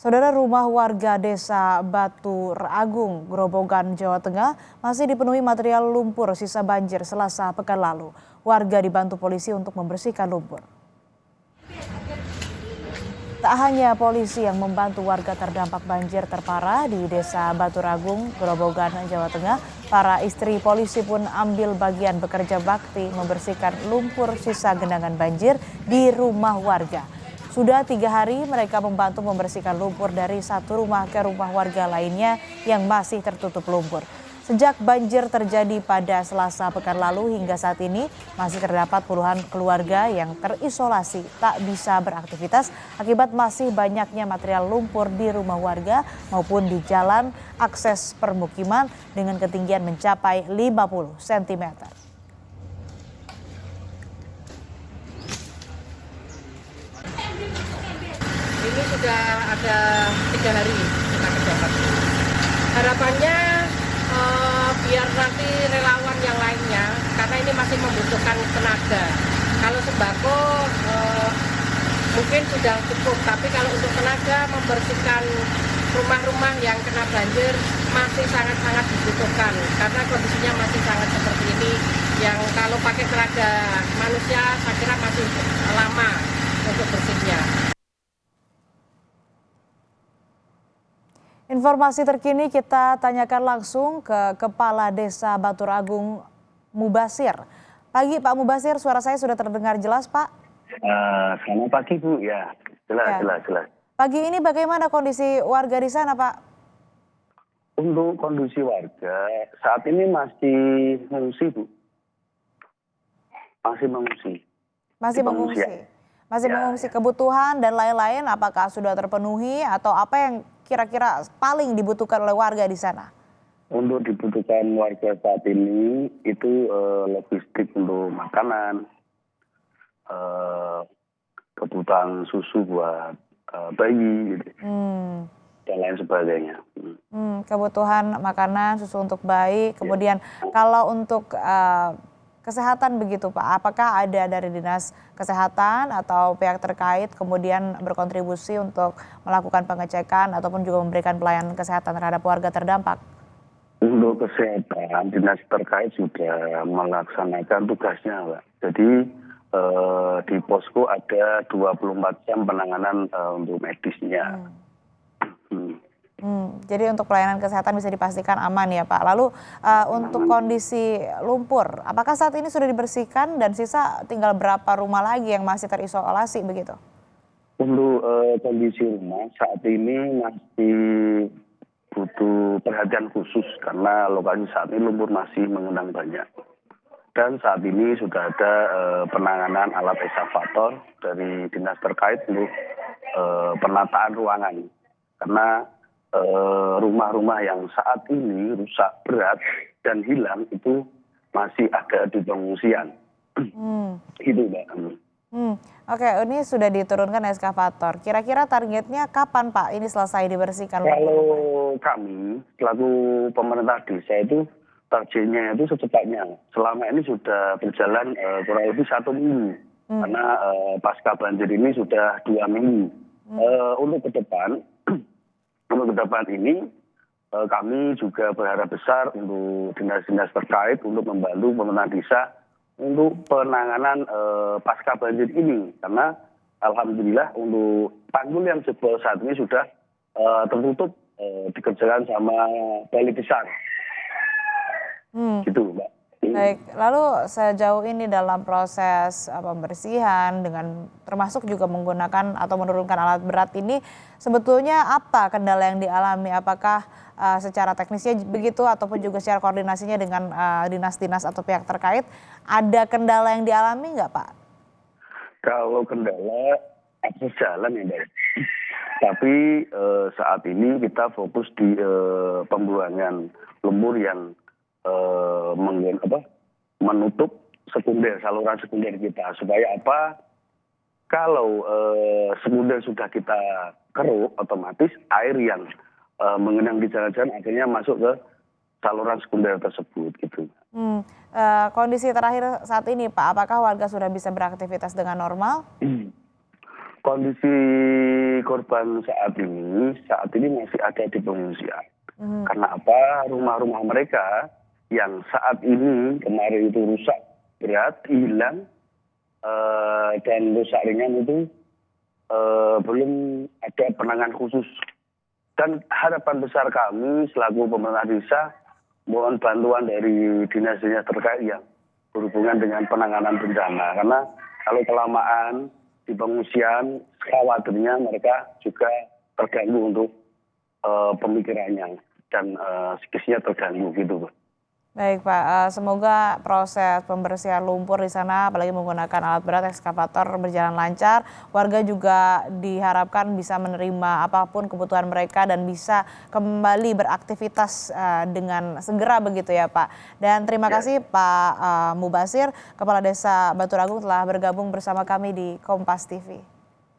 Saudara, rumah warga desa Batu Agung, Grobogan, Jawa Tengah masih dipenuhi material lumpur sisa banjir Selasa pekan lalu. Warga dibantu polisi untuk membersihkan lumpur. Tak hanya polisi yang membantu warga terdampak banjir terparah di desa Batu Agung, Grobogan, Jawa Tengah, para istri polisi pun ambil bagian bekerja bakti membersihkan lumpur sisa genangan banjir di rumah warga. Sudah 3 hari mereka membantu membersihkan lumpur dari satu rumah ke rumah warga lainnya yang masih tertutup lumpur. Sejak banjir terjadi pada Selasa pekan lalu hingga saat ini masih terdapat puluhan keluarga yang terisolasi tak bisa beraktivitas akibat masih banyaknya material lumpur di rumah warga maupun di jalan akses permukiman dengan ketinggian mencapai 50 cm. Ini sudah ada 3 hari kita kedapat. Harapannya biar nanti relawan yang lainnya, karena ini masih membutuhkan tenaga. Kalau sembako mungkin sudah cukup, tapi kalau untuk tenaga membersihkan rumah-rumah yang kena banjir masih sangat-sangat dibutuhkan. Karena kondisinya masih sangat seperti ini, yang kalau pakai tenaga manusia saya kira masih lama untuk bersihnya. Informasi terkini kita tanyakan langsung ke Kepala Desa Batu Agung, Mubasir. Pagi Pak Mubasir, suara saya sudah terdengar jelas Pak? Selamat pagi Bu, ya jelas. Pagi ini bagaimana kondisi warga di sana Pak? Untuk kondisi warga saat ini masih mengungsi Bu. Masih mengungsi. Masih mengungsi. Masih mengungsi. Kebutuhan dan lain-lain apakah sudah terpenuhi atau apa yang kira-kira paling dibutuhkan oleh warga di sana? Untuk dibutuhkan warga saat ini itu logistik untuk makanan, kebutuhan susu buat bayi gitu. Dan lain sebagainya. Kebutuhan makanan, susu untuk bayi, kemudian kalau untuk kesehatan begitu Pak, apakah ada dari Dinas Kesehatan atau pihak terkait kemudian berkontribusi untuk melakukan pengecekan ataupun juga memberikan pelayanan kesehatan terhadap warga terdampak? Untuk kesehatan, dinas terkait sudah melaksanakan tugasnya Pak. Jadi di posko ada 24 jam penanganan untuk medisnya. Jadi untuk pelayanan kesehatan bisa dipastikan aman ya Pak. Lalu untuk kondisi lumpur, apakah saat ini sudah dibersihkan dan sisa tinggal berapa rumah lagi yang masih terisolasi begitu? Untuk kondisi rumah saat ini masih butuh perhatian khusus karena lokasi saat ini lumpur masih mengundang banyak. Dan saat ini sudah ada penanganan alat eskavator dari dinas terkait untuk penataan ruangan. Karena rumah-rumah yang saat ini rusak berat dan hilang itu masih ada di pengungsian. Gitu Mbak. Oke, ini sudah diturunkan eskavator. Kira-kira targetnya kapan Pak ini selesai dibersihkan? Kalau kami selaku pemerintah desa itu targetnya itu secepatnya. Selama ini sudah berjalan kurang lebih 1 minggu. Karena pasca banjir ini sudah 2 minggu. Untuk ke depan ini kami juga berharap besar untuk dinas-dinas terkait untuk membantu pemerintah desa untuk penanganan pasca banjir ini. Karena alhamdulillah untuk tanggul yang jebol saat ini sudah tertutup dikerjakan sama Bali Besar. Gitu Mbak. Baik, lalu sejauh ini dalam proses pembersihan dengan termasuk juga menggunakan atau menurunkan alat berat ini sebetulnya apa kendala yang dialami? Apakah secara teknisnya begitu ataupun juga secara koordinasinya dengan dinas-dinas atau pihak terkait ada kendala yang dialami nggak Pak? Kalau kendala akses jalan ya Mbak. Tapi saat ini kita fokus di pembuangan lumpur yang menutup saluran sekunder kita supaya apa? Kalau sekunder sudah kita keruk, otomatis air yang mengenang di jalan-jalan akhirnya masuk ke saluran sekunder tersebut gitu. Kondisi terakhir saat ini Pak, apakah warga sudah bisa beraktivitas dengan normal? kondisi korban saat ini masih ada di pengungsian. Karena apa? Rumah-rumah mereka yang saat ini kemarin itu rusak berat, hilang, dan rusak ringan itu belum ada penanganan khusus. Dan harapan besar kami selaku pemerintah desa mohon bantuan dari dinas-dinas terkait yang berhubungan dengan penanganan bencana. Karena kalau kelamaan di pengungsian, khawatirnya mereka juga terganggu untuk pemikirannya dan psikisnya terganggu gitu, Pak. Baik Pak, semoga proses pembersihan lumpur di sana apalagi menggunakan alat berat ekskavator berjalan lancar. Warga juga diharapkan bisa menerima apapun kebutuhan mereka dan bisa kembali beraktivitas dengan segera begitu ya Pak. Dan terima kasih Pak Mubasir, Kepala Desa Baturagung telah bergabung bersama kami di Kompas TV.